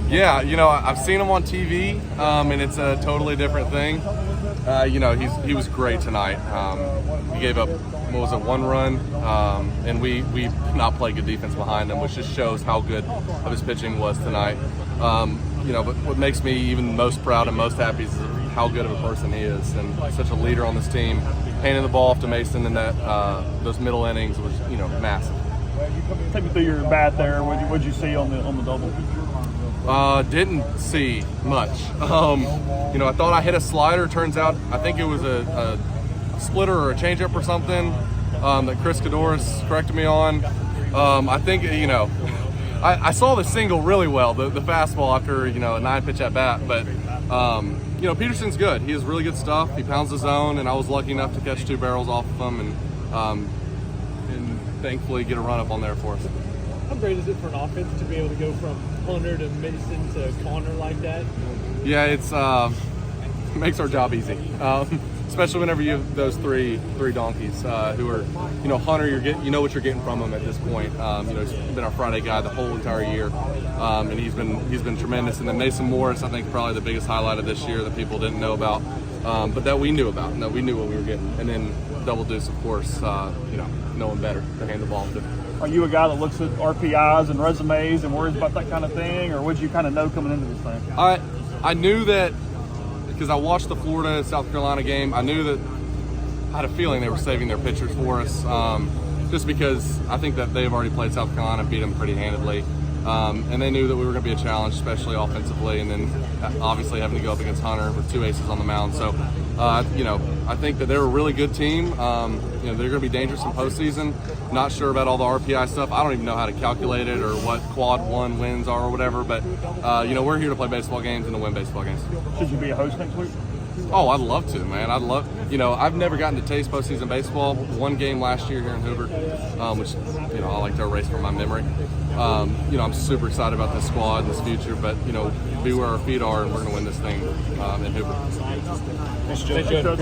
Yeah, I've seen him on TV, and it's a totally different thing. He was great tonight. He gave up, one run, and we not played good defense behind him, which just shows how good of his pitching was tonight. But what makes me even most proud and most happy is how good of a person he is, and such a leader on this team. Handing the ball off to Mason in those middle innings was, massive. Take me through your bat there. What'd you see on the double? Didn't see much. I thought I hit a slider. Turns out I think it was a splitter or a changeup or something that Chris Cadoris corrected me on. I think I saw the single really well, the fastball after a 9-pitch at bat. But Peterson's good. He has really good stuff. He pounds the zone, and I was lucky enough to catch 2 barrels off of him and thankfully get a run up on there for us. How great is it for an offense to be able to go from Hunter to Mason to Connor like that? Yeah, it makes our job easy, especially whenever you have those three donkeys who are, Hunter. You know what you're getting from him at this point. He's been our Friday guy the whole entire year, and he's been tremendous. And then Mason Morris, I think, probably the biggest highlight of this year that people didn't know about, but that we knew about, and that we knew what we were getting. And then Double Deuce, of course, knowing better to hand the ball to. Are you a guy that looks at RPIs and resumes and worries about that kind of thing, or what did you kind of know coming into this thing? I knew that because I watched the Florida-South Carolina game. I knew that I had a feeling they were saving their pitchers for us, just because I think that they've already played South Carolina and beat them pretty handedly. And they knew that we were going to be a challenge, especially offensively, and then obviously having to go up against Hunter with 2 aces on the mound. So, I think that they're a really good team. They're going to be dangerous in postseason. Not sure about all the RPI stuff. I don't even know how to calculate it or what quad 1 wins are or whatever. But we're here to play baseball games and to win baseball games. Should you be a host next week? Oh, I'd love to, man. I've never gotten to taste postseason baseball. 1 game last year here in Hoover, which, I like to erase from my memory. I'm super excited about this squad and this future, but, be where our feet are, and we're going to win this thing in Hoover. Thanks, Judd.